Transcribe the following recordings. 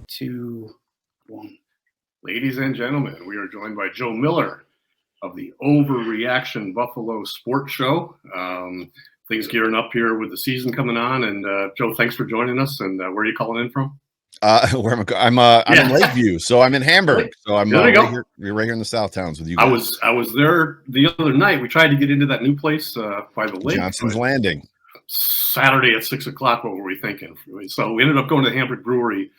2, 1. Ladies and gentlemen, we are joined by Joe Miller of the Overreaction Buffalo Sports Show. Things gearing up here with the season coming on. And Joe, thanks for joining us. And where are you calling in from? Where I'm in Lakeview, so I'm in Hamburg. So I'm right here in the South Towns with you guys. I was there the other night. We tried to get into that new place by the lake. Johnson's Landing. Saturday at 6:00. What were we thinking? So we ended up going to the Hamburg Brewery,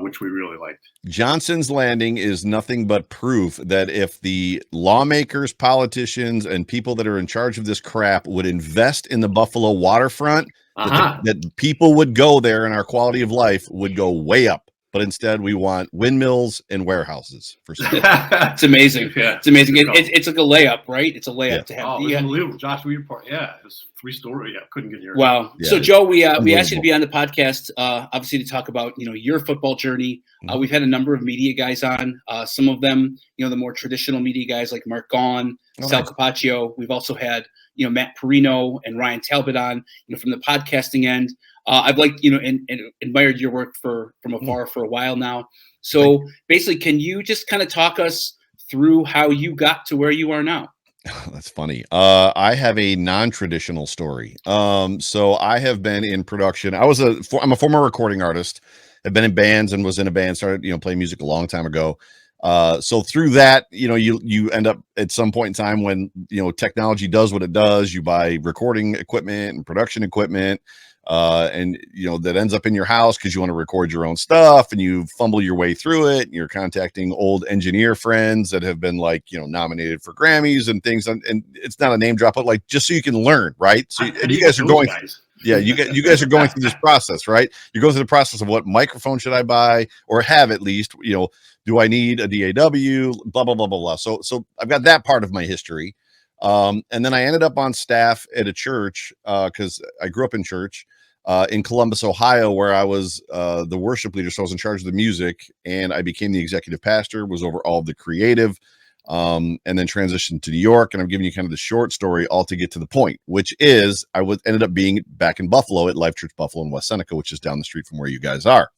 which we really liked. Johnson's Landing is nothing but proof that if the lawmakers, politicians, and people that are in charge of this crap would invest in the Buffalo waterfront, that people would go there and our quality of life would go way up. But instead, we want windmills and warehouses for some. It's amazing. Yeah, it's amazing. It's like a layup, right? It's a layup to have. Oh, it's unbelievable. Josh, it's 3-story. Yeah, couldn't get here. Wow. Yeah, so, Joe, we asked you to be on the podcast, obviously, to talk about your football journey. We've had a number of media guys on. Some of them, the more traditional media guys like Mark Gaughan, Sal Capaccio. We've also had Matt Perino and Ryan Talbot on, from the podcasting end. I've liked, and admired your work from afar for a while now. So basically, can you just kind of talk us through how you got to where you are now? That's funny. I have a non-traditional story. So I have been in production. I'm a former recording artist. I've been in bands and was in a band, started, playing music a long time ago. So through that, you end up at some point in time when, technology does what it does, you buy recording equipment and production equipment. And that ends up in your house because you want to record your own stuff and you fumble your way through it. And you're contacting old engineer friends that have been nominated for Grammys and things. And it's not a name drop, but just so you can learn, right? So and you guys are going, you guys are going through this process, right? You go through the process of what microphone should I buy or have at least, do I need a DAW, blah, blah, blah, blah, blah. So I've got that part of my history. And then I ended up on staff at a church because I grew up in church in Columbus, Ohio, where I was the worship leader. So I was in charge of the music and I became the executive pastor, was over all of the creative, and then transitioned to New York. And I'm giving you kind of the short story all to get to the point, which is ended up being back in Buffalo at Life Church Buffalo in West Seneca, which is down the street from where you guys are.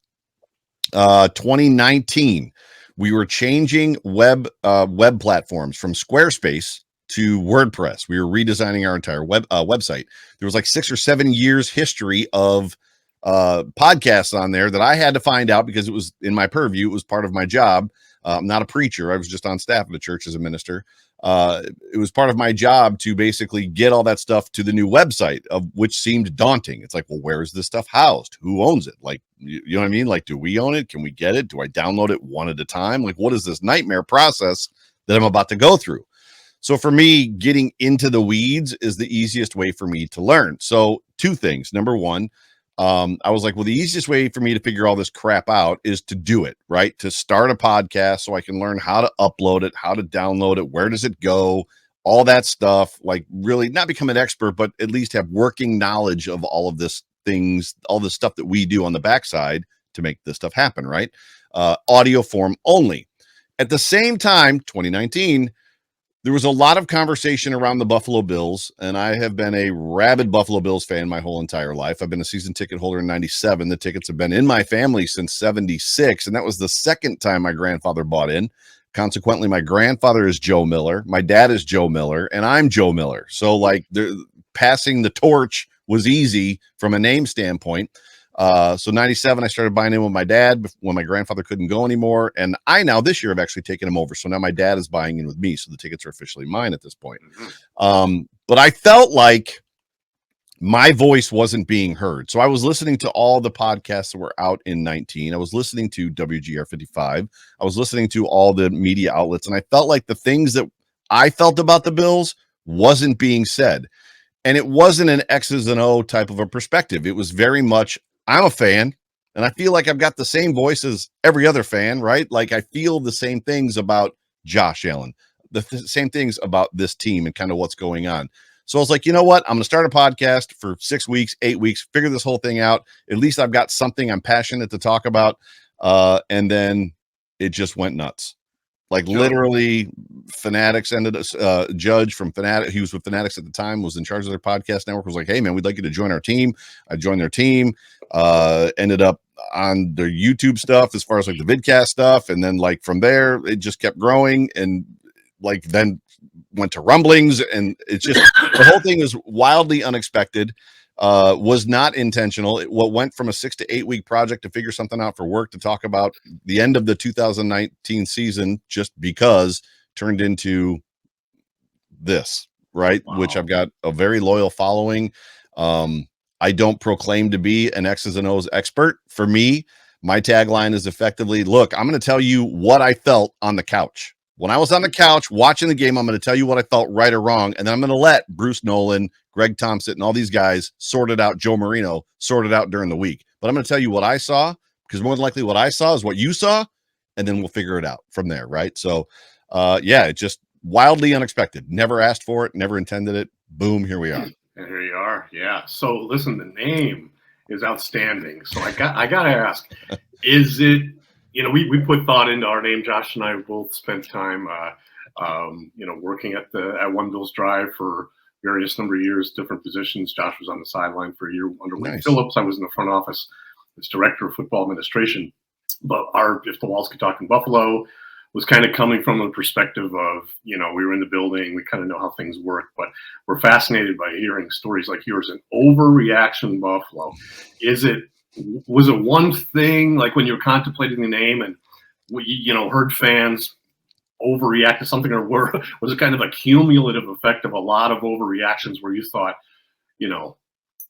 2019, we were changing web platforms from Squarespace to WordPress. We were redesigning our entire website. There was 6 or 7 years history of podcasts on there that I had to find out because it was in my purview. It was part of my job. I'm not a preacher. I was just on staff at the church as a minister. It was part of my job to basically get all that stuff to the new website, of which seemed daunting. It's well, where is this stuff housed? Who owns it? You know what I mean? Do we own it? Can we get it? Do I download it one at a time? What is this nightmare process that I'm about to go through? So for me, getting into the weeds is the easiest way for me to learn. So 2 things. Number one, I was well, the easiest way for me to figure all this crap out is to do it, right? To start a podcast so I can learn how to upload it, how to download it, where does it go, all that stuff. Really not become an expert, but at least have working knowledge of all of this things, all the stuff that we do on the backside to make this stuff happen, right? Audio form only. At the same time, 2019, there was a lot of conversation around the Buffalo Bills, and I have been a rabid Buffalo Bills fan my whole entire life. I've been a season ticket holder in 97. The tickets have been in my family since 76, and that was the second time my grandfather bought in. Consequently, my grandfather is Joe Miller, my dad is Joe Miller, and I'm Joe Miller. So, passing the torch was easy from a name standpoint. So 97, I started buying in with my dad when my grandfather couldn't go anymore. And I now this year have actually taken him over. So now my dad is buying in with me. So the tickets are officially mine at this point. But I felt like my voice wasn't being heard. So I was listening to all the podcasts that were out in 19. I was listening to WGR 55. I was listening to all the media outlets. And I felt like the things that I felt about the Bills wasn't being said. And it wasn't an X's and O type of a perspective. It was very much, I'm a fan and I feel like I've got the same voice as every other fan, right? I feel the same things about Josh Allen, the same things about this team and kind of what's going on. So I was like, you know what? I'm going to start a podcast for 6 weeks, 8 weeks, figure this whole thing out. At least I've got something I'm passionate to talk about. And then it just went nuts. Like literally, Fanatics ended Judge from Fanatics. He was with Fanatics at the time, was in charge of their podcast network. Was like, hey man, we'd like you to join our team. I joined their team. Ended up on their YouTube stuff as far as like the vidcast stuff, and then like from there it just kept growing, and like then went to rumblings, and it's just the whole thing is wildly unexpected. Was not intentional. What went from a 6 to 8 week project to figure something out for work to talk about the end of the 2019 season, just because turned into this, right? Wow. Which I've got a very loyal following. I don't proclaim to be an X's and O's expert. For me, my tagline is effectively, look, I'm going to tell you what I felt on the couch. When I was on the couch watching the game, I'm going to tell you what I felt right or wrong. And then I'm going to let Bruce Nolan, Greg Thompson, and all these guys sort it out. Joe Marino sort it out during the week. But I'm going to tell you what I saw, because more than likely what I saw is what you saw. And then we'll figure it out from there. Right. So, yeah, it's just wildly unexpected. Never asked for it. Never intended it. Boom. Here we are. And here you are. Yeah. So listen, the name is outstanding. So I got to ask, is it, you know, we put thought into our name. Josh and I both spent time, you know, working at One Bills Drive for various number of years, different positions. Josh was on the sideline for a year under Wayne Phillips. I was in the front office as director of football administration. But If the Walls Could Talk in Buffalo was kind of coming from a perspective of, you know, we were in the building, we kind of know how things work, but we're fascinated by hearing stories like yours. An overreaction Buffalo. Was it one thing, like when you were contemplating the name and you know, heard fans overreact to something, or was it kind of a cumulative effect of a lot of overreactions where you thought, you know,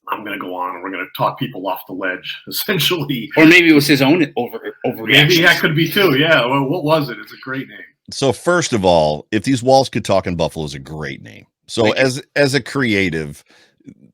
I'm going to go on and we're going to talk people off the ledge, essentially? Or maybe it was his own overreaction. Maybe that could be too. Yeah. Well, what was it? It's a great name. So first of all, If These Walls Could Talk in Buffalo is a great name. So as a creative,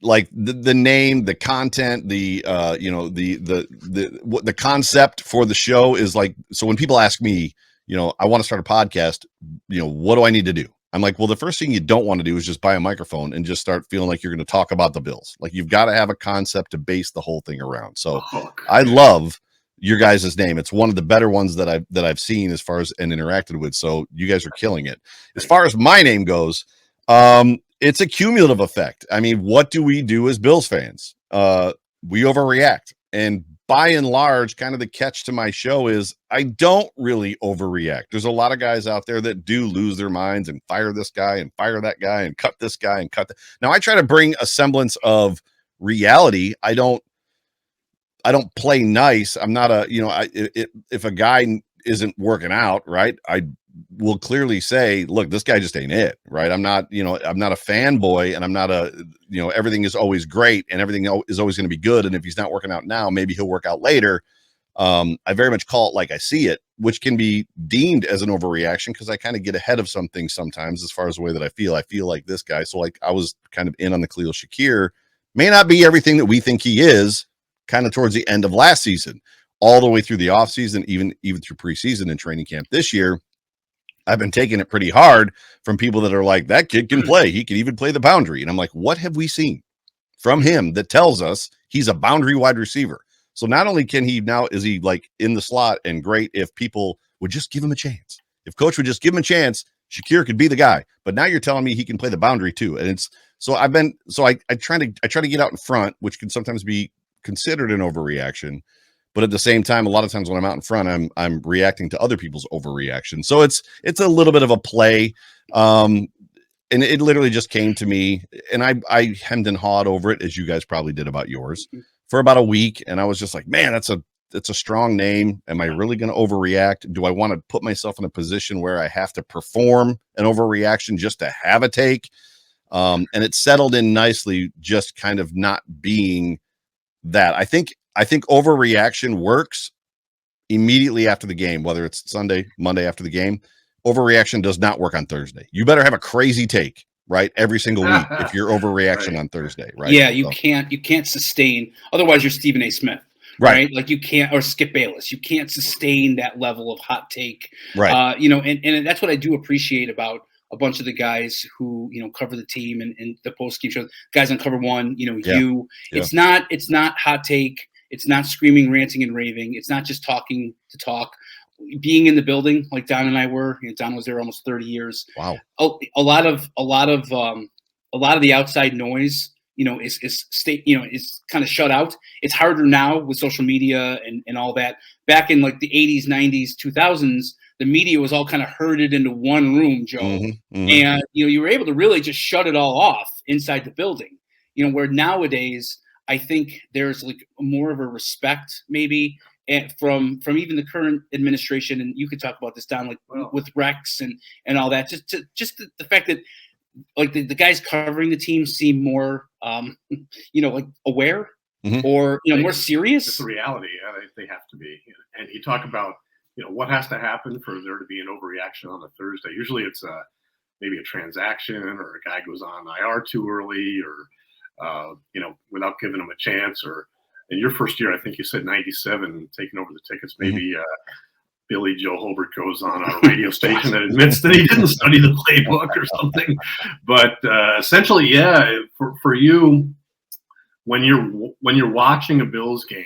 like the name, the content, the you know, the concept for the show is like, so when people ask me, you know, I want to start a podcast, you know, what do I need to do? I'm like, well, the first thing you don't want to do is just buy a microphone and just start feeling like you're going to talk about the Bills. Like, you've got to have a concept to base the whole thing around. So I love your guys' name. It's one of the better ones that I've seen as far as and interacted with. So you guys are killing it. As far as my name goes, it's a cumulative effect. I mean, what do we do as Bills fans? We overreact. And by and large, kind of the catch to my show is I don't really overreact. There's a lot of guys out there that do lose their minds and fire this guy and fire that guy and cut this guy and cut that. Now, I try to bring a semblance of reality. I don't play nice. I'm not a, you know, if a guy isn't working out, right, I will clearly say, look, this guy just ain't it, right? I'm not, you know, I'm not a fanboy, and I'm not a, you know, everything is always great and everything is always going to be good. And if he's not working out now, maybe he'll work out later. I very much call it like I see it, which can be deemed as an overreaction because I kind of get ahead of some things sometimes as far as the way that I feel like this guy. So like I was kind of in on the Khalil Shakir, may not be everything that we think he is, kind of towards the end of last season, all the way through the off season, even through preseason and training camp this year. I've been taking it pretty hard from people that are like, that kid can play. He can even play the boundary. And I'm like, what have we seen from him that tells us he's a boundary wide receiver? So not only can he now, is he like in the slot and great if people would just give him a chance. If coach would just give him a chance, Shakir could be the guy. But now you're telling me he can play the boundary too. And it's, so I try to get out in front, which can sometimes be considered an overreaction. But at the same time, a lot of times when I'm out in front, I'm reacting to other people's overreaction. So it's a little bit of a play. And it literally just came to me, and I hemmed and hawed over it, as you guys probably did about yours, for about a week. And I was just like, man, that's a strong name. Am I really going to overreact? Do I want to put myself in a position where I have to perform an overreaction just to have a take? And it settled in nicely, just kind of not being that. I think overreaction works immediately after the game, whether it's Sunday, Monday after the game. Overreaction does not work on Thursday. You better have a crazy take, right, every single week if you're overreaction on Thursday, right? Yeah, you can't sustain. Otherwise, you're Stephen A. Smith, right? Like you can't, or Skip Bayless. You can't sustain that level of hot take, right? You know, and that's what I do appreciate about a bunch of the guys who, you know, cover the team and the post game shows. Guys on Cover One, you know, it's not hot take. It's not screaming, ranting, and raving. It's not just talking to talk. being in the building like Don and I were, Don was there almost 30 years. Wow. A lot of the outside noise, is kind of shut out. It's harder now with social media and all that. Back in like the 80s, 90s, 2000s, the media was all kind of herded into one room, Joe. And, you were able to really just shut it all off inside the building, where nowadays I think there's like more of a respect maybe from even the current administration. And you could talk about this, Don, like with Rex and all that, just the fact that like the guys covering the team seem more, like aware or, more serious. It's a reality. They have to be. And you talk about, what has to happen for there to be an overreaction on a Thursday. Usually it's maybe a transaction or a guy goes on IR too early or, without giving him a chance. Or in your first year, I think you said 97, taking over the tickets, maybe Billy Joe Holbert goes on a radio station that admits that he didn't study the playbook or something. But essentially, for you, when you're watching a Bills game,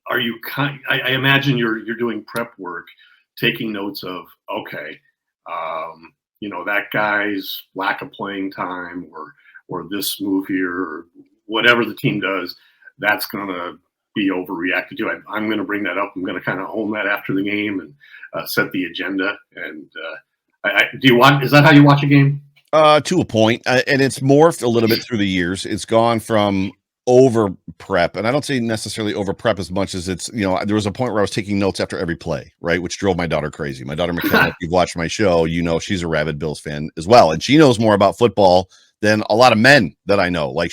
are you I imagine you're doing prep work, taking notes of, okay, that guy's lack of playing time or this move here or whatever the team does, that's going to be overreacted to. I'm going to bring that up. I'm going to kind of own that after the game and set the agenda. And is that how you watch a game? To a point, and it's morphed a little bit through the years. It's gone from over prep, and I don't say necessarily over prep as much as it's, there was a point where I was taking notes after every play, right, which drove my daughter crazy. My daughter McKenna, if you've watched my show, she's a rabid Bills fan as well, and she knows more about football than a lot of men that I know. Like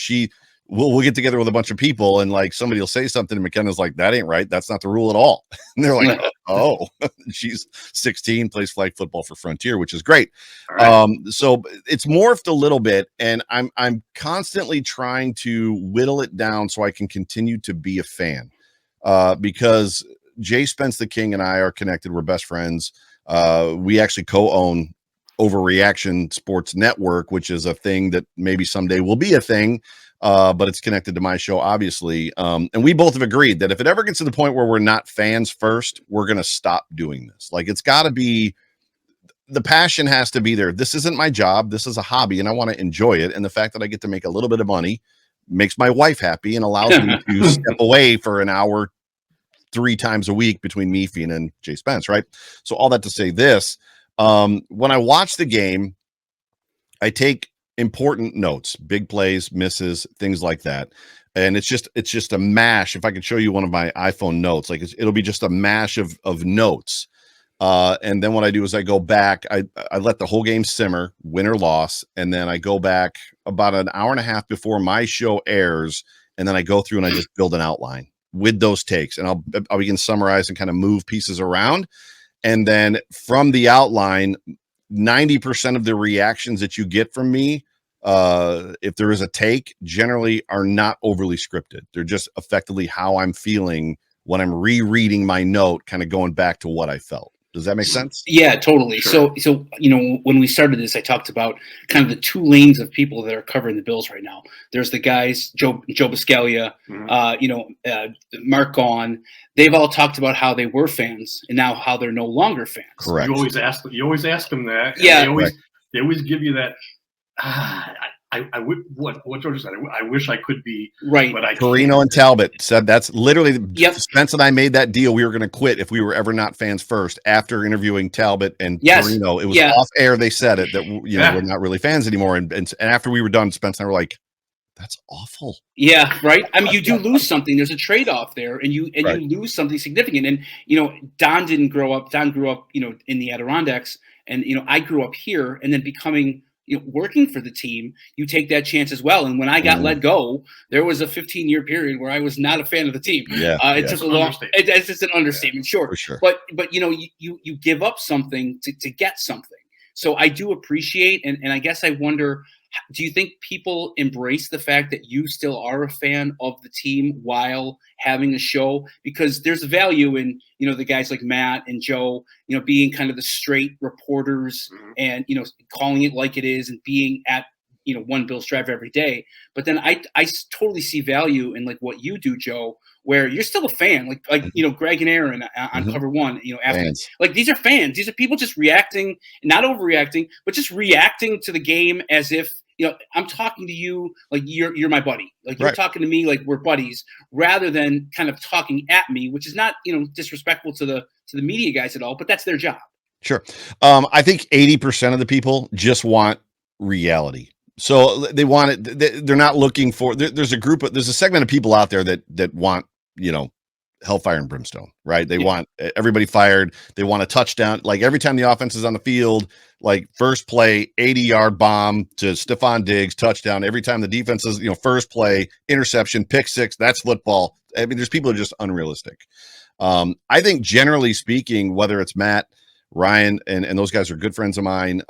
we'll get together with a bunch of people and like somebody will say something and McKenna's like, that ain't right. That's not the rule at all. And they're like, oh, she's 16, plays flag football for Frontier, which is great. Right. So it's morphed a little bit and I'm constantly trying to whittle it down so I can continue to be a fan because Jay Spence the King and I are connected. We're best friends. We actually co-own Overreaction Sports Network, which is a thing that maybe someday will be a thing. But it's connected to my show, obviously. And we both have agreed that if it ever gets to the point where we're not fans first, we're going to stop doing this. Like, it's got to be, the passion has to be there. This isn't my job. This is a hobby, and I want to enjoy it. And the fact that I get to make a little bit of money makes my wife happy and allows me to step away for an hour 3 times a week between me, Fina, and Jay Spence, right? So all that to say this, when I watch the game, I take important notes, big plays, misses, things like that. And it's just a mash. If I could show you one of my iPhone notes, like it'll be just a mash of notes. And then what I do is I go back, I let the whole game simmer, win or loss. And then I go back about an hour and a half before my show airs. And then I go through and I just build an outline with those takes. And I'll begin to summarize and kind of move pieces around. And then from the outline, 90% of the reactions that you get from me, if there is a take, generally are not overly scripted. They're just effectively how I'm feeling when I'm rereading my note, kind of going back to what I felt. Does that make sense? Yeah, totally. Sure. So when we started this, I talked about kind of the 2 lanes of people that are covering the Bills right now. There's the guys, Joe Biscaglia, Mark Gaughan. They've all talked about how they were fans and now how they're no longer fans. Correct. You always ask them that. Yeah. They always give you that. I would what George said. I wish I could be right, but I Carino and Talbot said that's literally. Yep. Spence and I made that deal. We were going to quit if we were ever not fans first. After interviewing Talbot and Carino, it was off air. They said it that we're not really fans anymore. And after we were done, Spence and I were like, that's awful. Yeah, right. I mean, you do lose something. There's a trade-off there, and you lose something significant. And Don didn't grow up. Don grew up, in the Adirondacks, and I grew up here, and then becoming. Working for the team, you take that chance as well. And when I got let go, there was a 15-year period where I was not a fan of the team. It took a long. It's just an understatement, sure. For sure. But you give up something to get something. So I do appreciate, and I guess I wonder, do you think people embrace the fact that you still are a fan of the team while having a show? Because there's value in, the guys like Matt and Joe, being kind of the straight reporters and, calling it like it is and being at one Bill's drive every day. But then I totally see value in like what you do, Joe, where you're still a fan, like Greg and Aaron on Cover One, after Fans. like these are fans, these are people just reacting, not overreacting, but just reacting to the game as if I'm talking to you like you're my buddy, like you're talking to me like we're buddies, rather than kind of talking at me, which is not disrespectful to the media guys at all, but that's their job. Sure. I think 80% of the people just want reality. So they want it. They're not looking for. There's a segment of people out there that want hellfire and brimstone, right? They want everybody fired. They want a touchdown. Like every time the offense is on the field, like first play, 80-yard bomb to Stephon Diggs, touchdown. Every time the defense is, first play, interception, pick six, that's football. I mean, there's people who are just unrealistic. I think generally speaking, whether it's Matt, Ryan, and those guys are good friends of mine.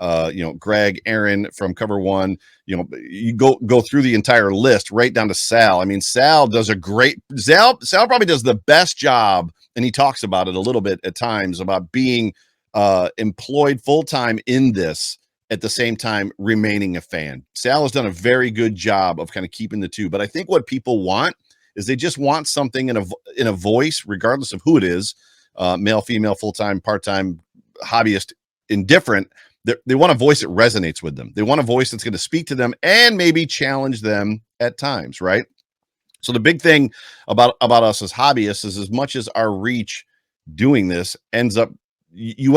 Greg, Aaron from Cover One. You go through the entire list right down to Sal. I mean, Sal does Sal probably does the best job, and he talks about it a little bit at times about being employed full time in this at the same time remaining a fan. Sal has done a very good job of kind of keeping the two. But I think what people want is they just want something in a voice, regardless of who it is, male, female, full time, part time, hobbyist, indifferent. They want a voice that resonates with them. They want a voice that's going to speak to them and maybe challenge them at times, right? So the big thing about us as hobbyists is, as much as our reach doing this ends up, you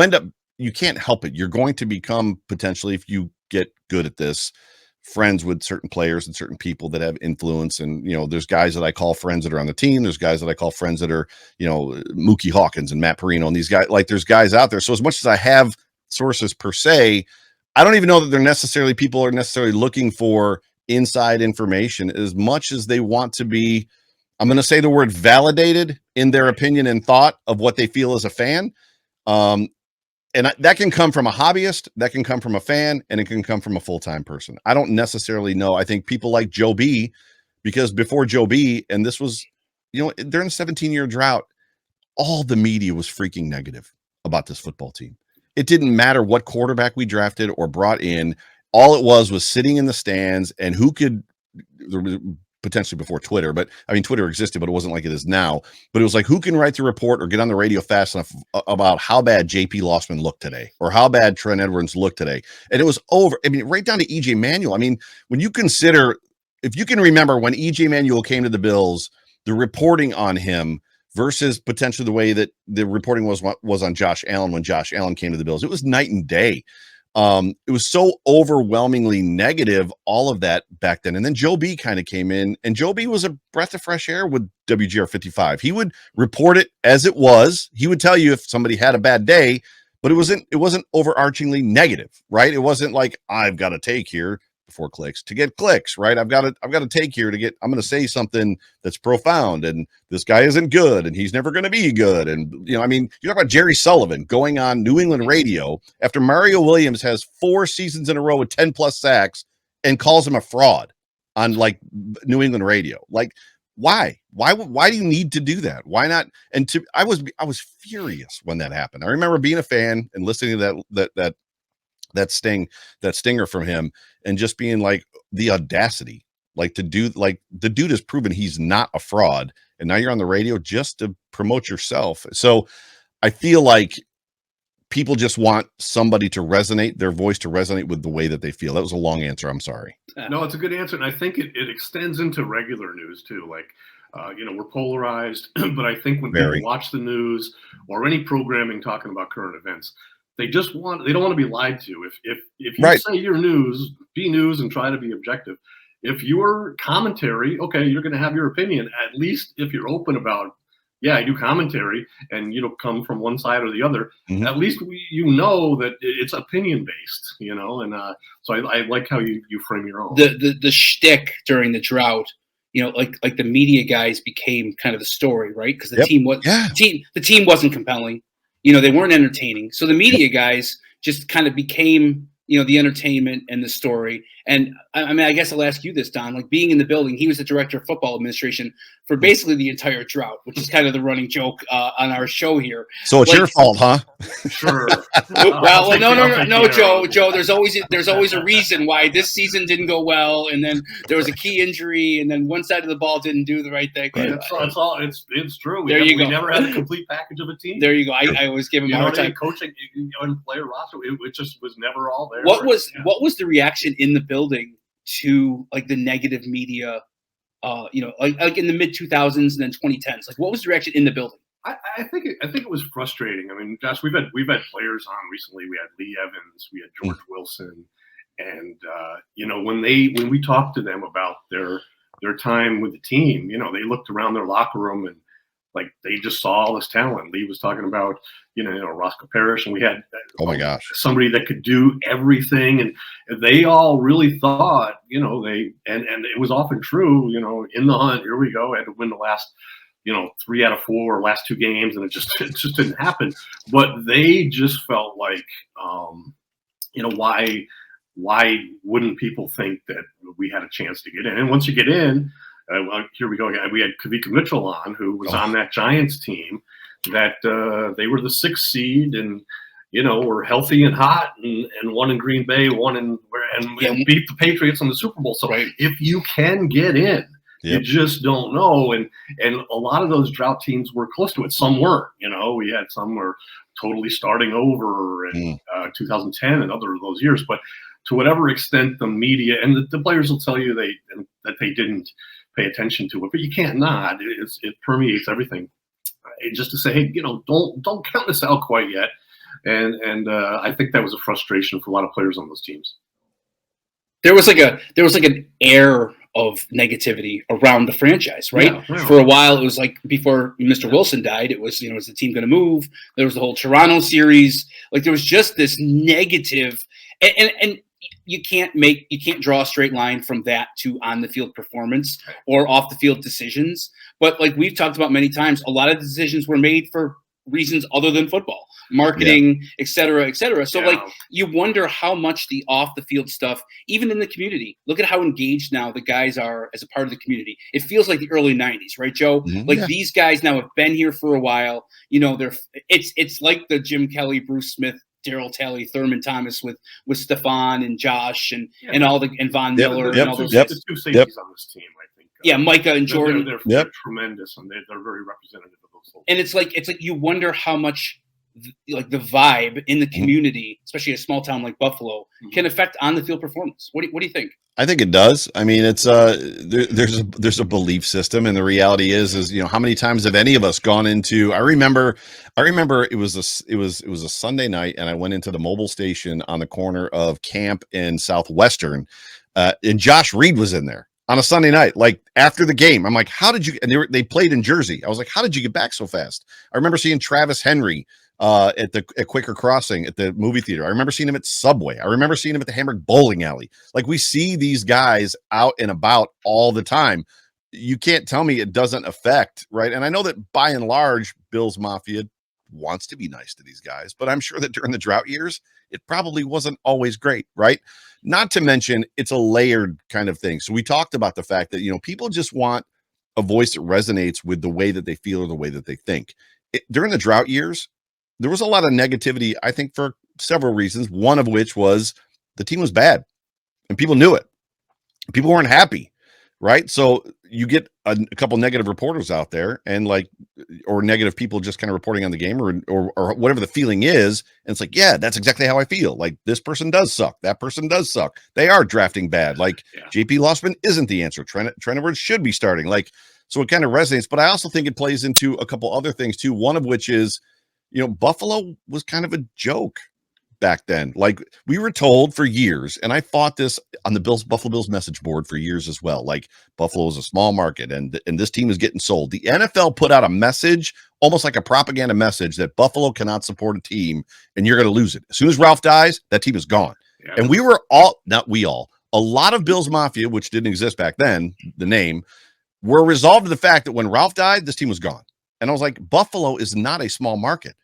can't help it. You're going to become, potentially, if you get good at this, friends with certain players and certain people that have influence. And, there's guys that I call friends that are on the team. There's guys that I call friends that are, Mookie Hawkins and Matt Perino and these guys. Like, there's guys out there. So as much as I have sources per se, I don't even know that people are necessarily looking for inside information as much as they want to be, I'm going to say the word, validated in their opinion and thought of what they feel as a fan. And that can come from a hobbyist, that can come from a fan, and it can come from a full-time person. I don't necessarily know. I think people like Joe B, because before Joe B, and this was, during the 17-year drought, all the media was freaking negative about this football team. It didn't matter what quarterback we drafted or brought in. All it was sitting in the stands and who could, potentially before Twitter, but I mean, Twitter existed, but it wasn't like it is now. But it was like, who can write the report or get on the radio fast enough about how bad JP Lossman looked today or how bad Trent Edwards looked today. And it was over. I mean, right down to EJ Manuel. I mean, when you consider, if you can remember when EJ Manuel came to the Bills, the reporting on him versus potentially the way that the reporting was on Josh Allen when Josh Allen came to the Bills, it was night and day. It was so overwhelmingly negative, all of that back then. And then Joe B kind of came in, and Joe B was a breath of fresh air with WGR 55. He would report it as it was. He would tell you if somebody had a bad day, but it wasn't overarchingly negative, right? It wasn't like, I've got a take here before clicks to get clicks, right? I've got to take here to get, I'm going to say something that's profound, and this guy isn't good and he's never going to be good. And, I mean, you talk about Jerry Sullivan going on New England radio after Mario Williams has 4 seasons in a row with 10 plus sacks and calls him a fraud on like New England radio. Like, why do you need to do that? Why not? And I was furious when that happened. I remember being a fan and listening to that stinger from him and just being like, the audacity, like to do, like the dude has proven he's not a fraud. And now you're on the radio just to promote yourself. So I feel like people just want somebody to resonate, their voice to resonate with the way that they feel. That was a long answer. I'm sorry. No, it's a good answer. And I think it extends into regular news too. Like, we're polarized, but I think when people watch the news or any programming talking about current events, they don't want to be lied to. If you say your news, be news and try to be objective. If your commentary, okay, you're going to have your opinion. At least if you're open about, I do commentary, and come from one side or the other. Mm-hmm. At least know that it's opinion based, And so I like how you frame your own. The shtick during the drought, like the media guys became kind of the story, right? Because the team wasn't compelling. They weren't entertaining. So the media guys just kind of became, the entertainment and the story. And I mean, I guess I'll ask you this, Don, like being in the building, he was the director of football administration for basically the entire drought, which is kind of the running joke on our show here. So it's your fault, huh? Sure. Well, no, Joe. There's always a reason why this season didn't go well, and then there was a key injury, and then one side of the ball didn't do the right thing. Right. It's true. We never had a complete package of a team. There you go. I always give him a hard time. Coaching and player roster, it just was never all there. What was the reaction in the building to like the negative media? Like in the mid 2000s and then 2010s. Like, what was the reaction in the building? I think it was frustrating. I mean, Josh, we've had players on recently. We had Lee Evans, we had George Wilson, and when we talked to them about their time with the team, they looked around their locker room and like they just saw all this talent. Lee was talking about Roscoe Parrish, and we had somebody that could do everything, and they all really thought and it was often true. In the hunt, here we go, had to win the last 3 out of 4 last 2 games, and it just didn't happen. But they just felt like, why wouldn't people think that we had a chance to get in? And once you get in, here we go again. We had Kavika Mitchell on, who was on that Giants team that they were the 6th seed and were healthy and hot and won in Green Bay, and beat the Patriots in the Super Bowl. So if you can get in, you just don't know. And a lot of those drought teams were close to it. Some weren't. We had some were totally starting over in 2010 and other of those years. But to whatever extent the media and the players will tell you that they didn't pay attention to it, but you can't not. It permeates everything. Just to say, hey, don't count this out quite yet. And I think that was a frustration for a lot of players on those teams. There was like an air of negativity around the franchise, right? Yeah. For a while, it was like before Mr. Wilson died, it was, is the team going to move? There was the whole Toronto series. Like there was just this negative, and you can't draw a straight line from that to on the field performance or off the field decisions. But like we've talked about many times, a lot of decisions were made for reasons other than football, marketing, et cetera, et cetera. So like you wonder how much the off the field stuff, even in the community, look at how engaged now the guys are as a part of the community. It feels like the early 90s, right, Joe? These guys now have been here for a while. It's like the Jim Kelly, Bruce Smith, Daryl Talley, Thurman Thomas with Stefan and Josh and all and Von Miller and all those. There's 2 safeties on this team, I think. Micah and Jordan. They're tremendous, and they're very representative of those folks. And it's like you wonder how much like the vibe in the community, especially a small town like Buffalo, can affect on the field performance. What do you think? I think it does. I mean, it's there's a belief system, and the reality is how many times have any of us gone into? I remember it was a Sunday night, and I went into the mobile station on the corner of Camp and Southwestern, and Josh Reed was in there on a Sunday night, like after the game. I'm like, how did you? And they played in Jersey. I was like, how did you get back so fast? I remember seeing Travis Henry at Quaker Crossing at the movie theater. I remember seeing him at Subway. I remember seeing him at the Hamburg Bowling Alley. Like we see these guys out and about all the time. You can't tell me it doesn't affect, right? And I know that by and large, Bills Mafia wants to be nice to these guys, but I'm sure that during the drought years, it probably wasn't always great, right? Not to mention it's a layered kind of thing. So we talked about the fact that, people just want a voice that resonates with the way that they feel or the way that they think. During the drought years, there was a lot of negativity, I think, for several reasons, one of which was the team was bad and people knew it. People weren't happy, right? So you get a couple negative reporters out there or negative people just kind of reporting on the game or whatever the feeling is. And it's like, yeah, that's exactly how I feel. Like this person does suck. That person does suck. They are drafting bad. Like JP Lossman isn't the answer. Trent Edwards should be starting. So it kind of resonates, but I also think it plays into a couple other things too. One of which is, Buffalo was kind of a joke back then. Like we were told for years, and I fought this on the Buffalo Bills message board for years as well. Like Buffalo is a small market and this team is getting sold. The NFL put out a message, almost like a propaganda message, that Buffalo cannot support a team and you're going to lose it. As soon as Ralph dies, that team is gone. Yeah. And we were a lot of Bills Mafia, which didn't exist back then, the name, were resolved to the fact that when Ralph died, this team was gone. And I was like, Buffalo is not a small market.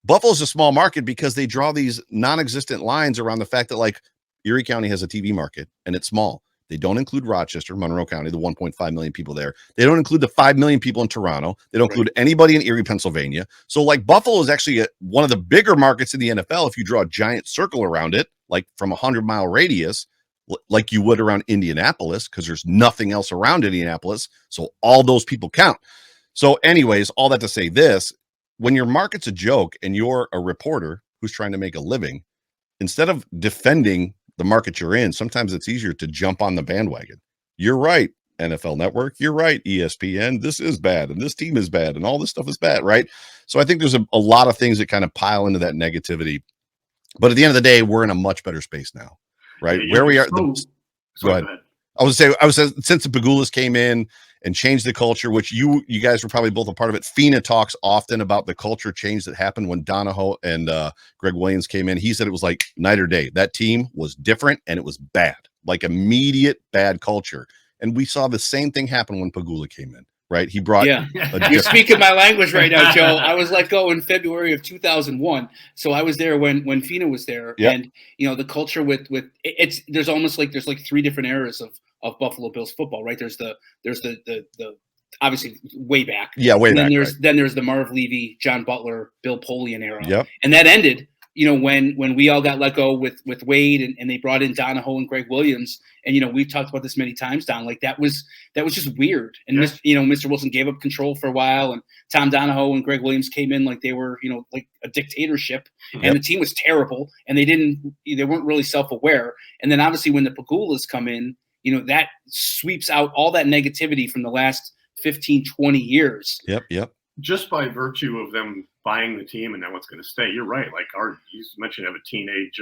Buffalo's a small market because they draw these non-existent lines around the fact that like Erie County has a TV market and it's small. They don't include Rochester, Monroe County, the 1.5 million people there. They don't include the 5 million people in Toronto. They don't include anybody in Erie, Pennsylvania. So like Buffalo is actually one of the bigger markets in the NFL if you draw a giant circle around it, like from a 100-mile radius, like you would around Indianapolis, because there's nothing else around Indianapolis. So all those people count. So anyways, all that to say this, when your market's a joke and you're a reporter who's trying to make a living, instead of defending the market you're in, sometimes it's easier to jump on the bandwagon. You're right, NFL Network. You're right, ESPN. This is bad, and this team is bad, and all this stuff is bad, right? So I think there's a lot of things that kind of pile into that negativity. But at the end of the day, we're in a much better space now, right? Where we are. Go ahead. I was saying, since the Pagulas came in and changed the culture, which you guys were probably both a part of it. Fina talks often about the culture change that happened when Donahoe and Greg Williams came in. He said it was like night or day. That team was different and it was bad, like immediate bad culture. And we saw the same thing happen when Pagula came in, right? He brought. You're speaking my language right now, Joe. I was let go in February of 2001, so I was there when Fina was there, and the culture with there's almost like there's like three different eras of Buffalo Bills football, right? There's the obviously way back, way back. Then there's the Marv Levy, John Butler, Bill Polian era, yep. And that ended. When we all got let go with Wade and they brought in Donahoe and Greg Williams, and we've talked about this many times, Don. Like that was just weird. And Mr. Wilson gave up control for a while, and Tom Donahoe and Greg Williams came in like they were like a dictatorship, and the team was terrible, and they weren't really self-aware. And then obviously when the Pagulas come in, that sweeps out all that negativity from the last 15, 20 years. Yep. Just by virtue of them buying the team and then what's going to stay. You're right. Like you mentioned, you have a teenage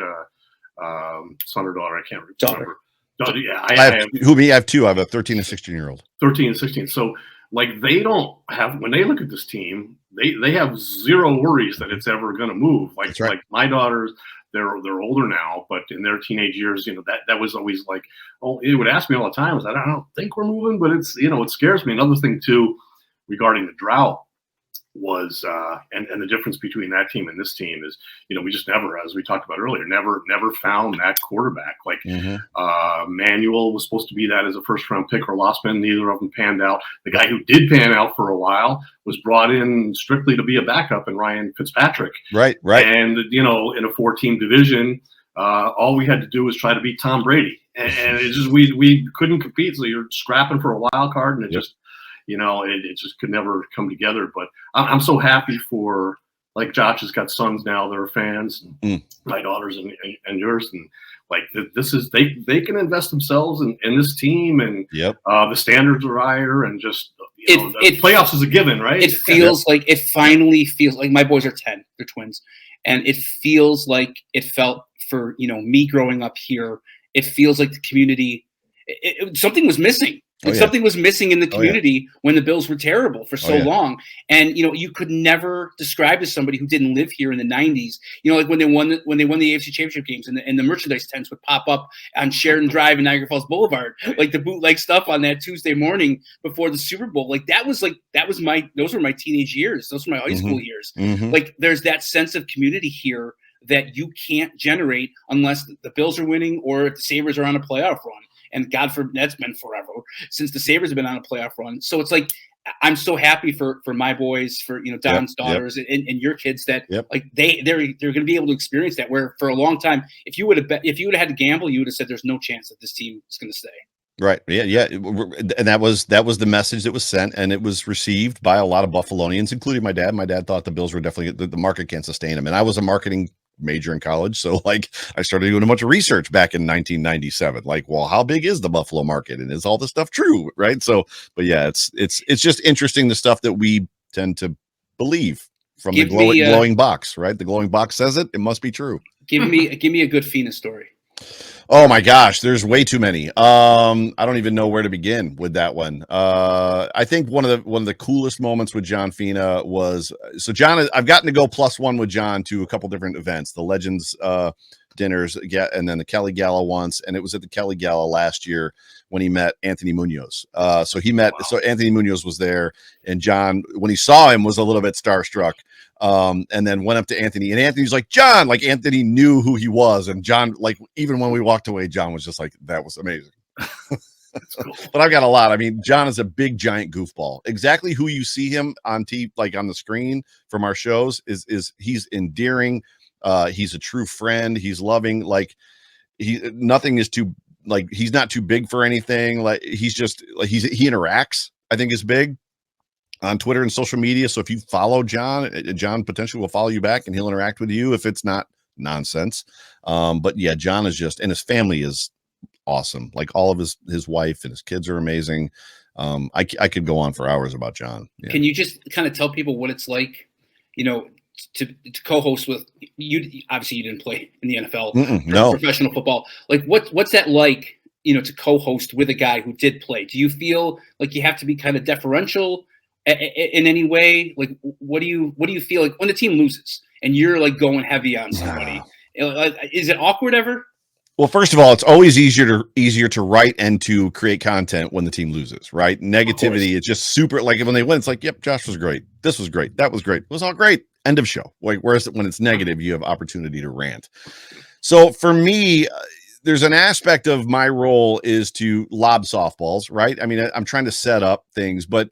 son or daughter. I can't remember. Daughter, yeah, I have two. I have a 13 and 16-year-old. 13 and 16. So like they don't have, when they look at this team, they have zero worries that it's ever going to move. Like That's right. Like my daughters, they're older now, but in their teenage years, that was always like, it would ask me all the time, I don't think we're moving, but it's, it scares me. Another thing too, regarding the drought, was and the difference between that team and this team is we just never, as we talked about earlier, never found that quarterback. Like Manuel was supposed to be that as a first round pick or Lossman. Neither of them panned out. The guy who did pan out for a while was brought in strictly to be a backup in Ryan Fitzpatrick. Right. And in a 4-team division, all we had to do was try to beat Tom Brady, and it just we couldn't compete. So you're scrapping for a wild card, and it just it just could never come together. But I'm so happy for, like, Josh has got sons now that are fans, my daughters and yours. And like, this is, they can invest themselves in this team, and the standards are higher, and just, the playoffs is a given, right? It feels like, it finally feels like, my boys are 10, they're twins. And it feels like it felt for, me growing up here, it feels like the community, something was missing. Something was missing in the community when the Bills were terrible for so long. And, you could never describe to somebody who didn't live here in the 90s, like when they won the AFC Championship games, and the merchandise tents would pop up on Sheridan Drive and Niagara Falls Boulevard, like the bootleg stuff on that Tuesday morning before the Super Bowl. Those were my teenage years. Those were my high school years. Like, there's that sense of community here that you can't generate unless the Bills are winning or if the Sabres are on a playoff run. And God forbid, that's been forever since the Sabres have been on a playoff run. So it's like, I'm so happy for my boys, for Don's daughters and your kids that like they're going to be able to experience that. Where for a long time, if you would have had to gamble, you would have said there's no chance that this team is going to stay. Right. Yeah. And that was the message that was sent, and it was received by a lot of Buffalonians, including my dad. My dad thought the Bills were definitely, the market can't sustain them. And I was a marketing major in college, so like I started doing a bunch of research back in 1997, like, well, how big is the Buffalo market, and is all this stuff true, right? So, but yeah, it's just interesting, the stuff that we tend to believe from the glowing box, right? The glowing box says it must be true. Give me a good Fina story. Oh my gosh, there's way too many. I don't even know where to begin with that one. I think one of the coolest moments with John Fina was, so John, I've gotten to go +1 with John to a couple different events, the Legends dinners, and then the Kelly Gala once, and it was at the Kelly Gala last year when he met Anthony Munoz. So Anthony Munoz was there, and John, when he saw him, was a little bit starstruck. And then went up to Anthony, and Anthony's like, John, like Anthony knew who he was. And John, like, even when we walked away, John was just like, that was amazing. That's cool. But I've got a lot. I mean, John is a big, giant goofball. Exactly who you see him on TV, like on the screen from our shows, is he's endearing. He's a true friend. He's loving. Like nothing is too, like, he's not too big for anything. Like he's just like he interacts, I think, is big on Twitter and social media. So if you follow John, John potentially will follow you back and he'll interact with you if it's not nonsense. But yeah, John is just, and his family is awesome. Like all of his wife and his kids are amazing. I could go on for hours about John. Yeah. Can you just kind of tell people what it's like, to co-host with you? Obviously you didn't play in the NFL, no professional football. Like what's that like, to co-host with a guy who did play? Do you feel like you have to be kind of deferential in any way? Like, what do you feel like when the team loses and you're like going heavy on somebody? Is it awkward ever? Well, first of all, it's always easier to write and to create content when the team loses, right? Negativity, it's just super, like when they win, it's like, yep, Josh was great. This was great. That was great. It was all great. End of show. Like, whereas when it's negative, you have opportunity to rant. So for me, there's an aspect of my role is to lob softballs, right? I mean, I'm trying to set up things, but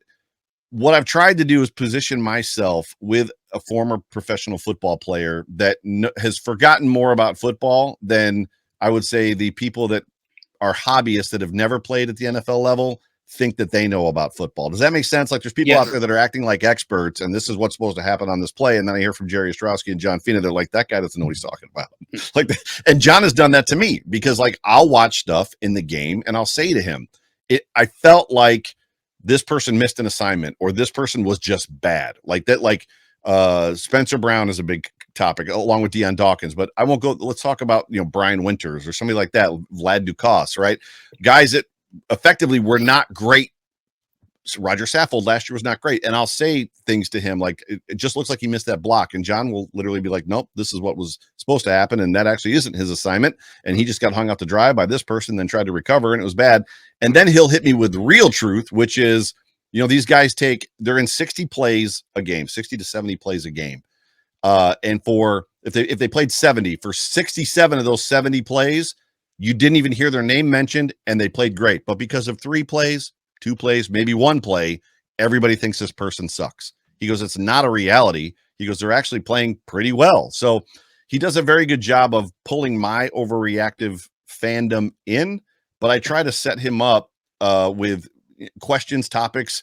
what I've tried to do is position myself with a former professional football player that has forgotten more about football than I would say the people that are hobbyists that have never played at the NFL level think that they know about football. Does that make sense? Like there's people out there that are acting like experts and this is what's supposed to happen on this play. And then I hear from Jerry Ostrowski and John Fina, they're like, that guy doesn't know what he's talking about. Like, and John has done that to me because like I'll watch stuff in the game and I'll say to him, I felt like this person missed an assignment or this person was just bad. Like that, like Spencer Brown is a big topic along with Deion Dawkins, but I won't go. Let's talk about, Brian Winters or somebody like that, Vlad Ducasse, right? Guys that effectively were not great. Roger Saffold last year was not great. And I'll say things to him like, it just looks like he missed that block. And John will literally be like, nope, this is what was supposed to happen. And that actually isn't his assignment. And he just got hung out to dry by this person, then tried to recover and it was bad. And then he'll hit me with real truth, which is, these guys they're in 60 plays a game, 60 to 70 plays a game. And if they played 70, for 67 of those 70 plays, you didn't even hear their name mentioned and they played great. But because of 3 plays, 2 plays, maybe 1 play, everybody thinks this person sucks. He goes, it's not a reality. He goes, they're actually playing pretty well. So he does a very good job of pulling my overreactive fandom in, but I try to set him up with questions, topics,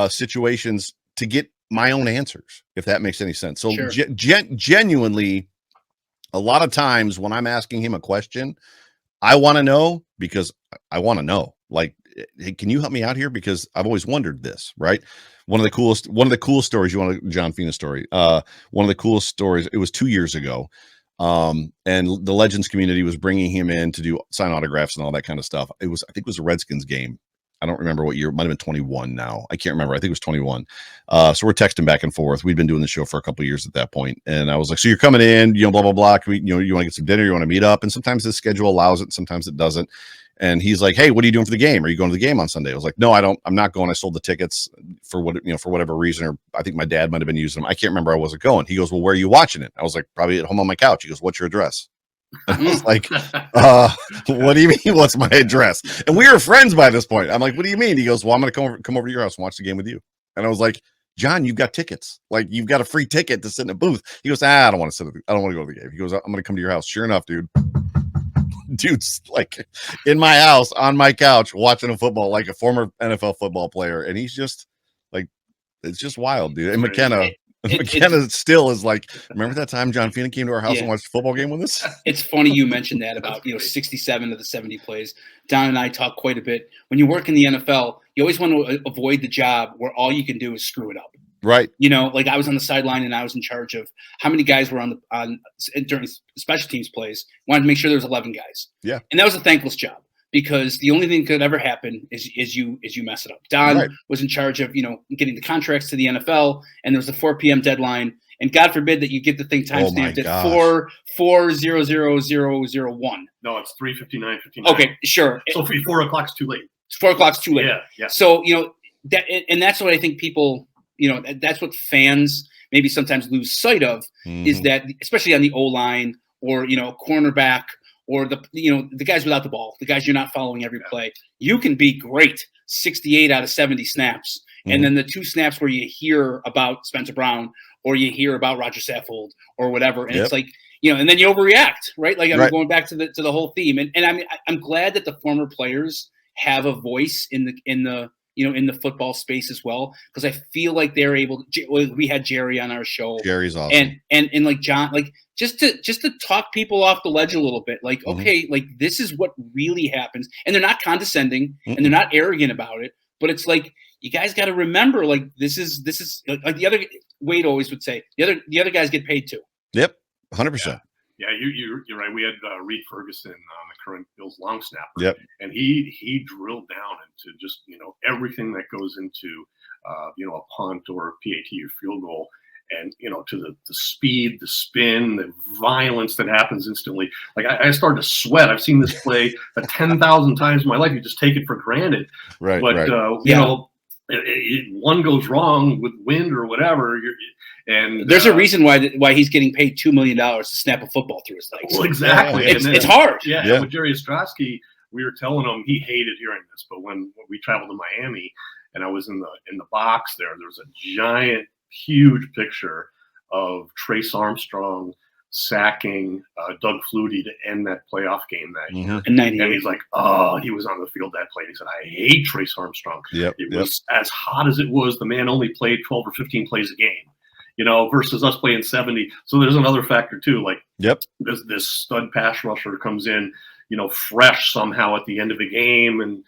situations to get my own answers, if that makes any sense. So genuinely, a lot of times when I'm asking him a question, I want to know because I want to know, like, hey, can you help me out here? Because I've always wondered this, right? One of the coolest stories, John Fina story. One of the coolest stories, it was 2 years ago. And the Legends community was bringing him in to do sign autographs and all that kind of stuff. I think it was a Redskins game. I don't remember what year. It might have been 21 now. I can't remember. I think it was 21. So we're texting back and forth. We'd been doing the show for a couple of years at that point. And I was like, so you're coming in, blah, blah, blah. Can we, you want to get some dinner? You want to meet up? And sometimes the schedule allows it. Sometimes it doesn't. And he's like, hey, what are you doing for the game? Are you going to the game on Sunday? I was like, no, I'm not going. I sold the tickets for whatever reason, or I think my dad might've been using them. I can't remember. I wasn't going. He goes, well, where are you watching it? I was like, probably at home on my couch. He goes, what's your address? And I was like, what do you mean? What's my address? And we were friends by this point. I'm like, what do you mean? He goes, well, I'm going to come over to your house and watch the game with you. And I was like, John, you've got tickets. Like, you've got a free ticket to sit in a booth. He goes, I don't want to I don't want to go to the game. He goes, I'm going to come to your house. Sure enough, dude's like in my house on my couch watching a football, like a former NFL football player. And he's just like, it's just wild, dude. And McKenna still is like, remember that time John Fina came to our house and watched a football game with us? It's funny you mentioned that about 67 of the 70 plays. Don and I talk quite a bit. When you work in the NFL, you always want to avoid the job where all you can do is screw it up. Right. Like I was on the sideline and I was in charge of how many guys were during special teams plays. Wanted to make sure there was 11 guys. Yeah. And that was a thankless job because the only thing that could ever happen is you mess it up. Don was in charge of, getting the contracts to the NFL, and there was a 4 p.m. deadline. And God forbid that you get the thing timestamped at 4:00:01. No, it's 3:59:59. Okay, sure. So 4 o'clock's too late. 4 o'clock's too late. Yeah. So that's what I think people. That's what fans maybe sometimes lose sight of is that, especially on the O-line or, cornerback or the guys without the ball, the guys you're not following every play, you can be great 68 out of 70 snaps. And then the 2 snaps where you hear about Spencer Brown or you hear about Roger Saffold or whatever, and it's like, and then you overreact, right? Like I'm going back to the whole theme, and I mean I'm glad that the former players have a voice in the football space as well, because I feel like they're able to, we had Jerry on our show. Jerry's awesome. And like John, like just to talk people off the ledge a little bit, like, okay, like this is what really happens. And they're not condescending and they're not arrogant about it, but it's like, you guys got to remember, like, this is like the other Wade always would say, the other guys get paid too. Yep. 100%. Yeah, you're right. We had Reed Ferguson, the current Bills long snapper, yep, and he drilled down into just everything that goes into a punt or a PAT or field goal, and to the speed, the spin, the violence that happens instantly. Like I started to sweat. I've seen this play 10,000 times in my life. You just take it for granted, right? But one goes wrong with wind or whatever. And there's a reason why he's getting paid $2 million to snap a football through his legs. Well, exactly. It's hard. Yeah. With Jerry Ostrowski, we were telling him, he hated hearing this, but when we traveled to Miami and I was in the box there was a giant, huge picture of Trace Armstrong sacking Doug Flutie to end that playoff game that year. And he's like, oh, he was on the field that play. And he said, I hate Trace Armstrong. It was as hot as it was. The man only played 12 or 15 plays a game, versus us playing 70. So there's another factor too. Like this stud pass rusher comes in, fresh somehow at the end of the game. And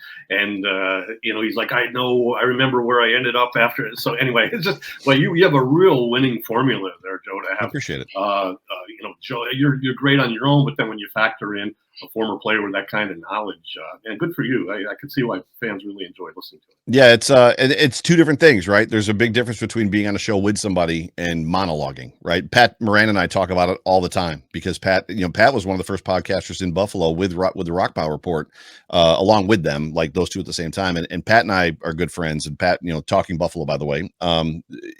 he's like, I remember where I ended up after. So anyway, it's just, well, you have a real winning formula there, Joe, to have. I appreciate it. Joe, you're great on your own, but then when you factor in a former player with that kind of knowledge, and good for you. I can see why fans really enjoy listening to it. Yeah, it's two different things, right? There's a big difference between being on a show with somebody and monologuing, right? Pat Moran and I talk about it all the time because Pat was one of the first podcasters in Buffalo with the Rock Pile Report, along with them, like those two at the same time. And Pat and I are good friends. And Pat, Talking Buffalo, by the way,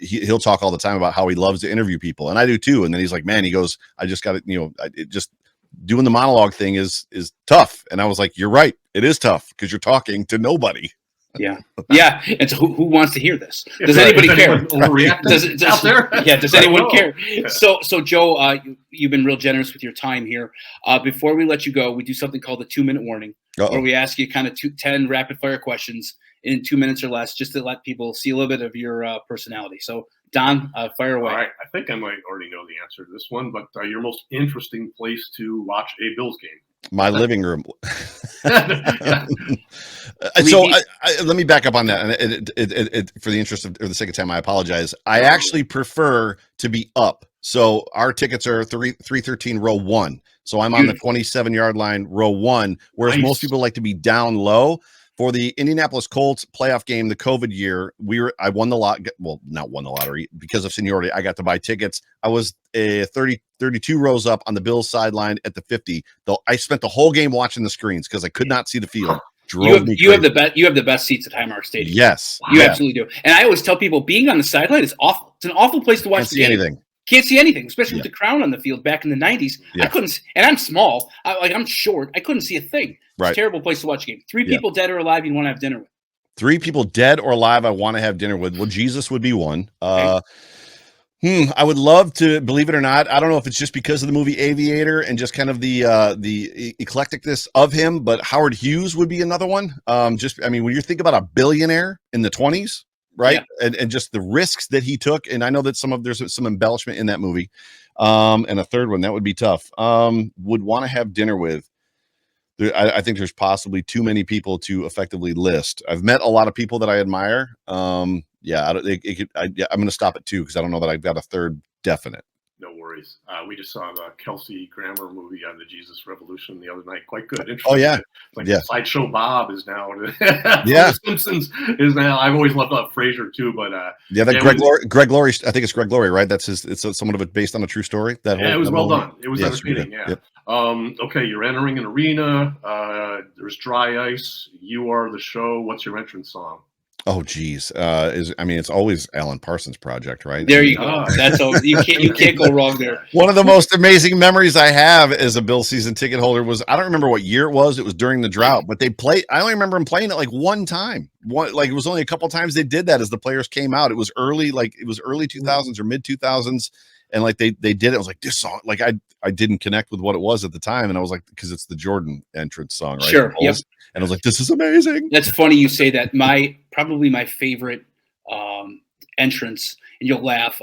he'll talk all the time about how he loves to interview people, and I do too. And then he's like, man, he goes, I just got it, just doing the monologue thing is tough. And I was like, you're right. It is tough because you're talking to nobody. Yeah. Yeah. And so who wants to hear this? Does anybody care? Does anyone care? Yeah. So Joe, you've been real generous with your time here. Before we let you go, we do something called the 2-minute warning, where we ask you kind of 10 rapid fire questions in 2 minutes or less, just to let people see a little bit of your personality. So Don, fire away. All right. I think I might already know the answer to this one, but your most interesting place to watch a Bills game? My living room. So let me back up on that. And for the interest of, or the sake of time, I apologize. I actually prefer to be up. So our tickets are 313 row 1. So I'm on the 27-yard line, row 1, whereas most people like to be down low. For the Indianapolis Colts playoff game, the COVID year, I won the lot. Well, not won the lottery because of seniority. I got to buy tickets. I was 32 rows up on the Bills sideline at the 50. Though I spent the whole game watching the screens because I could not see the field. You have the best seats at Highmark Stadium. Yes, you absolutely do. And I always tell people, being on the sideline is awful. It's an awful place to watch the game. Anything. Can't see anything, especially with the crowd on the field back in the 90s. I couldn't, and I'm small. I'm short. I couldn't see a thing. It's a terrible place to watch a game. 3 people dead or alive you want to have dinner with. 3 people dead or alive I want to have dinner with. Well, Jesus would be one. I would love to, believe it or not, I don't know if it's just because of the movie Aviator and just kind of the eclecticness of him, but Howard Hughes would be another one. When you think about a billionaire in the 20s, right? Yeah. And just the risks that he took. And I know that there's some embellishment in that movie. And a third one, that would be tough. Would want to have dinner with. I think there's possibly too many people to effectively list. I've met a lot of people that I admire. I'm going to stop at 2 because I don't know that I've got a third definite. No worries. We just saw the Kelsey Grammer movie on the Jesus Revolution the other night. Quite good. Oh yeah. Sideshow Bob is now. The Simpsons is now. I've always loved Frasier too, but Greg Laurie. I think it's Greg Laurie, right? That's his. It's somewhat of it based on a true story. It was well done. It was entertaining. Yeah. Yep. Okay, you're entering an arena. There's dry ice. You are the show. What's your entrance song? Oh, geez. It's always Alan Parsons' project, right? There you go. That's all. You can't go wrong there. One of the most amazing memories I have as a Bill season ticket holder was, I don't remember what year it was. It was during the drought, but I only remember them playing it like one time. It was only a couple times they did that as the players came out. It was early 2000s or mid 2000s. And like they did it. I was like, this song, like I didn't connect with what it was at the time. And I was like, because it's the Jordan entrance song, right? Sure. Yep. And I was like, this is amazing. That's funny you say that. Probably my favorite entrance, and you'll laugh.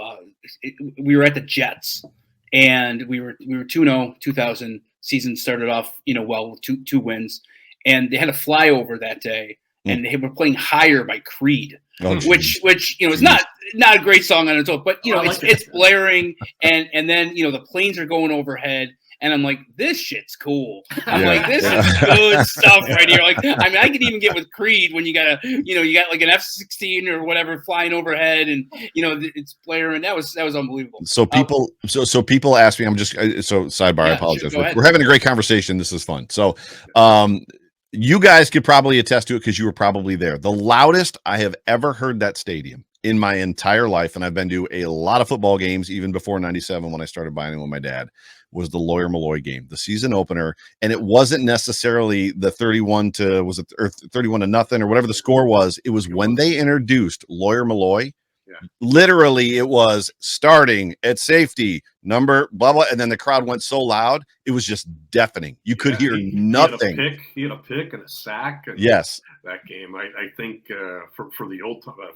We were at the Jets, and we were 2-0. 2000 season started off, well, with two wins, and they had a flyover that day, and they were playing "Higher" by Creed. Oh, which is not a great song on its own, but it's blaring, and then the planes are going overhead, and I'm like, this shit's cool. I'm like, this is good stuff right here. Like, I mean, I could even get with Creed when you got like an F-16 or whatever flying overhead, and it's blaring. That was unbelievable. So people ask me, sidebar, I apologize. We're having a great conversation. This is fun. So you guys could probably attest to it because you were probably there. The loudest I have ever heard that stadium in my entire life, and I've been to a lot of football games even before 97 when I started buying with my dad, was the Lawyer Malloy game, the season opener. And it wasn't necessarily the 31 to nothing or whatever the score was. It was when they introduced Lawyer Malloy. Yeah. Literally, it was starting at safety, number, blah, blah. And then the crowd went so loud, it was just deafening. You could hear nothing. He had a pick and a sack. And yes. That game, I think for the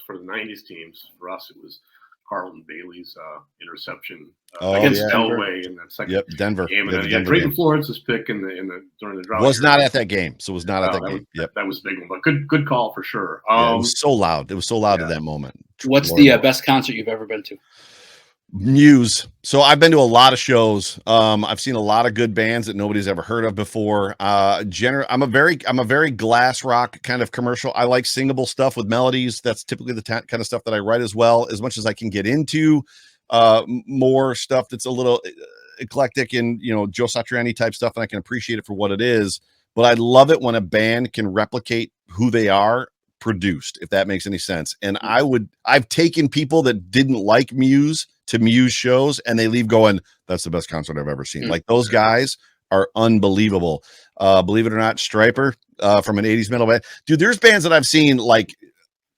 for the 90s teams, for us, it was Carlton Bailey's interception against Elway in that second Denver game. And then Drayton Florence's pick during the drought. Was not at that game. So it was not at that game. That was a big one, but good call for sure. It was so loud. It was so loud at that moment. What's the best concert you've ever been to? Muse. So I've been to a lot of shows. I've seen a lot of good bands that nobody's ever heard of before. I'm a very glass rock kind of commercial. I like singable stuff with melodies. That's typically the kind of stuff that I write as well. As much as I can get into more stuff that's a little eclectic and Joe Satriani type stuff, and I can appreciate it for what it is. But I love it when a band can replicate who they are produced, if that makes any sense. And I've taken people that didn't like Muse to Muse shows, and they leave going, that's the best concert I've ever seen. Like, those guys are unbelievable. Believe it or not, Stryper from an 80s metal band. Dude, there's bands that I've seen, like,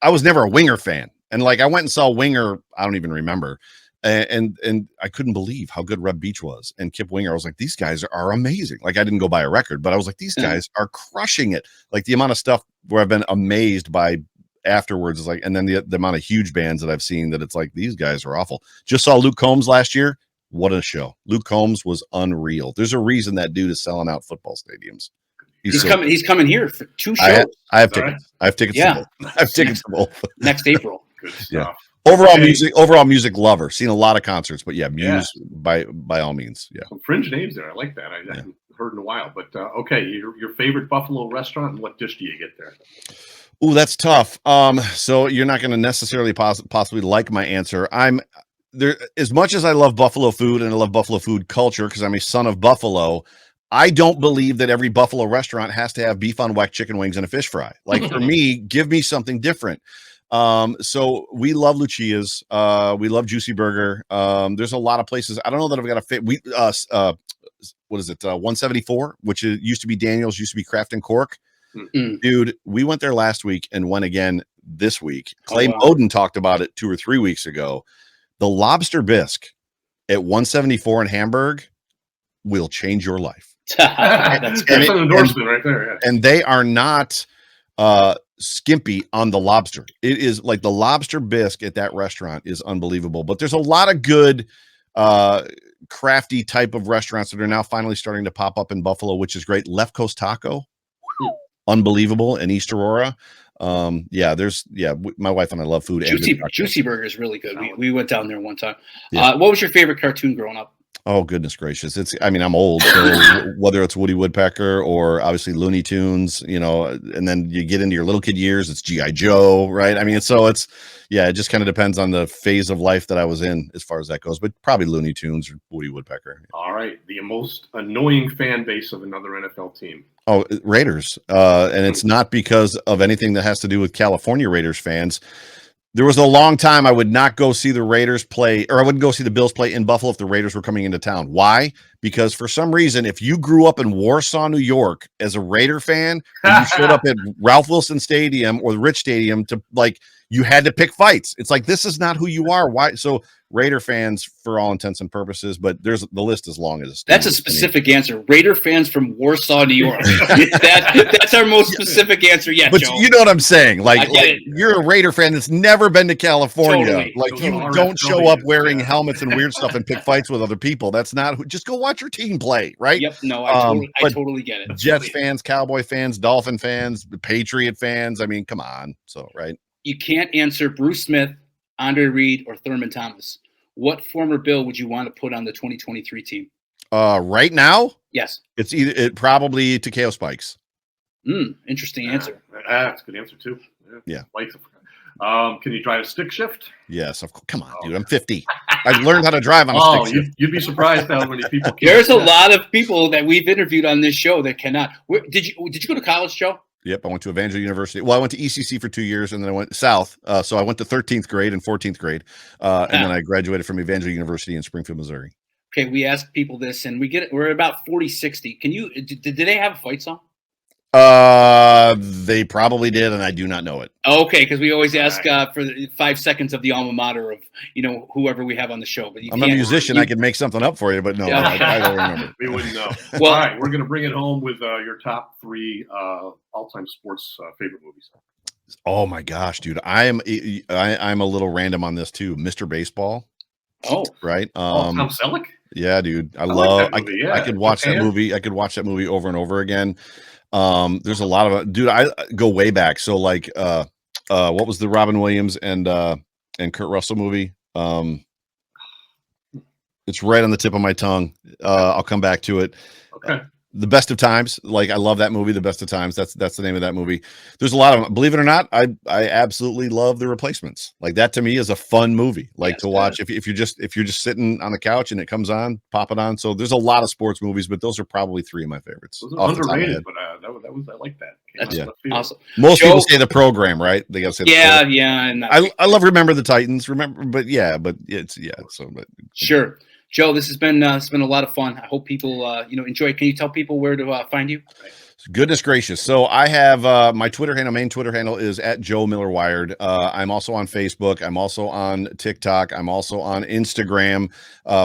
I was never a Winger fan. And like, I went and saw Winger, I don't even remember. And I couldn't believe how good Reb Beach was. And Kip Winger, I was like, these guys are amazing. Like, I didn't go buy a record, but I was like, these guys are crushing it. Like, the amount of stuff where I've been amazed by afterwards is like, and then the amount of huge bands that I've seen that it's like, these guys are awful. Just saw Luke Combs last year. What a show. Luke Combs was unreal. There's a reason that dude is selling out football stadiums. He's coming here for 2 shows. I have tickets. Right. I have tickets. Yeah. I have tickets to both. Next April. Good stuff. Yeah. Overall music lover. Seen a lot of concerts, but Muse by all means. Yeah. Some fringe names there. I like that. I haven't heard in a while. But okay, your favorite Buffalo restaurant, and what dish do you get there? Ooh, that's tough. So you're not going to necessarily possibly like my answer. I'm there. As much as I love Buffalo food and I love Buffalo food culture because I'm a son of Buffalo, I don't believe that every Buffalo restaurant has to have beef on weck, chicken wings, and a fish fry. Like, for me, give me something different. So we love Lucia's. We love Juicy Burger. There's a lot of places. I don't know that I've got a fit. What is it? 174, which used to be Daniel's, used to be Craft and Cork. Dude, we went there last week and went again this week. Clay Bowden talked about it 2 or 3 weeks ago. The lobster bisque at 174 in Hamburg will change your life. That's an endorsement right there. Yeah. And they are not skimpy on the lobster. It is like the lobster bisque at that restaurant is unbelievable. But there's a lot of good crafty type of restaurants that are now finally starting to pop up in Buffalo, which is great. Left Coast Taco, unbelievable, in East Aurora. My wife and I love food. Juicy Burger is really good. We went down there one time. What was your favorite cartoon growing up? Oh, goodness gracious. I'm old, so whether it's Woody Woodpecker or obviously Looney Tunes, and then you get into your little kid years, it's G.I. Joe, right? It just kind of depends on the phase of life that I was in as far as that goes, but probably Looney Tunes or Woody Woodpecker. All right. The most annoying fan base of another NFL team. Oh, Raiders. And it's not because of anything that has to do with California Raiders fans. There was a long time I would not go see the Raiders play, or I wouldn't go see the Bills play in Buffalo if the Raiders were coming into town. Why? Because for some reason, if you grew up in Warsaw, New York as a Raider fan, and you showed up at Ralph Wilson Stadium or the Rich Stadium you had to pick fights. It's like, this is not who you are. Why? So Raider fans for all intents and purposes, but the list is long as that's a specific answer. Raider fans from Warsaw, New York. That's our most specific answer yet, but Joe. You know what I'm saying? Like you're a Raider fan that's never been to California. Totally. Like you don't show up wearing helmets and weird stuff and pick fights with other people. That's not just go watch your team play, right? Yep. No, I totally get it. Jets fans, Cowboy fans, Dolphin fans, Patriot fans. I mean, come on. So, right. You can't answer Bruce Smith, Andre Reed, or Thurman Thomas. What former Bill would you want to put on the 2023 team? Right now? Yes. It's probably Takeo Spikes. Interesting answer. That's a good answer too. Yeah. Spikes. Can you drive a stick shift? Yes. Come on, dude. I'm 50. I learned how to drive on a stick shift. You'd be surprised how many people can. There's a lot of people that we've interviewed on this show that cannot. Did you go to college, Joe? Yep, I went to Evangel University. Well, I went to ECC for 2 years, and then I went south. So I went to 13th grade and 14th grade, and then I graduated from Evangel University in Springfield, Missouri. Okay, we ask people this, and we're about 40, 60. Did they have a fight song? They probably did, and I do not know it. Okay, because we always ask for 5 seconds of the alma mater of whoever we have on the show. But I'm a musician; I could make something up for you, but no, I don't remember. We wouldn't know. Well, all right, we're going to bring it home with your top 3 all-time sports favorite movies. Oh my gosh, dude! I'm a little random on this too. Mr. Baseball. Oh, right. Tom Selleck. Yeah, dude. I could watch that movie. I could watch that movie over and over again. There's a lot of dude. I go way back. So what was the Robin Williams and Kurt Russell movie? It's right on the tip of my tongue. I'll come back to it. Okay. The Best of Times. I love that movie. The Best of Times. That's the name of that movie. There's a lot of, believe it or not, I absolutely love The Replacements. That to me is a fun movie. To watch if you're just sitting on the couch and it comes on, pop it on. So there's a lot of sports movies, but those are probably 3 of my favorites. Those are underrated, but that was I like that. That's awesome. Most people say The Program, right? They gotta say yeah. And I love Remember the Titans. Sure. Joe, this has been a lot of fun. I hope people enjoy. Can you tell people where to find you? Goodness gracious. So I have my main Twitter handle is at Joe Miller Wired. I'm also on Facebook. I'm also on TikTok. I'm also on Instagram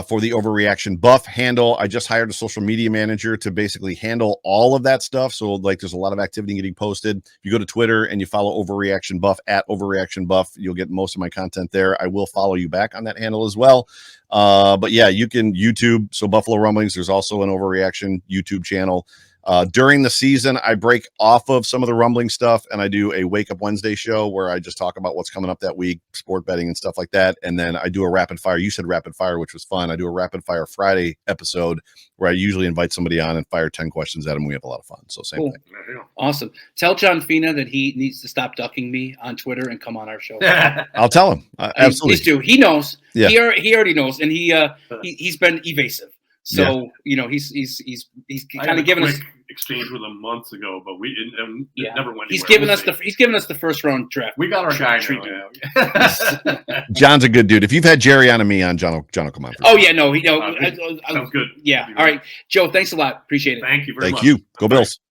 for the Overreaction Buff handle. I just hired a social media manager to basically handle all of that stuff. So there's a lot of activity getting posted. If you go to Twitter and you follow Overreaction Buff at Overreaction Buff, you'll get most of my content there. I will follow you back on that handle as well. But yeah, you can YouTube. So Buffalo Rumblings, there's also an Overreaction YouTube channel. During the season, I break off of some of the rumbling stuff and I do a Wake Up Wednesday show where I just talk about what's coming up that week, sport betting and stuff like that. And then I do a rapid fire. You said rapid fire, which was fun. I do a rapid fire Friday episode where I usually invite somebody on and fire 10 questions at them. We have a lot of fun. So same thing. Awesome. Tell John Fina that he needs to stop ducking me on Twitter and come on our show. I'll tell him. Absolutely. Please do. He knows. Yeah. He already knows. And he's been evasive. So, he's kind of given us exchange with him months ago, but we didn't. Never went. He's given us the first round draft. We got our guy now. John's a good dude. If you've had Jerry on and me on, John will come on. Sounds good. Yeah. All right, Joe. Thanks a lot. Appreciate it. Thank you very much. Thank you. Go Bills.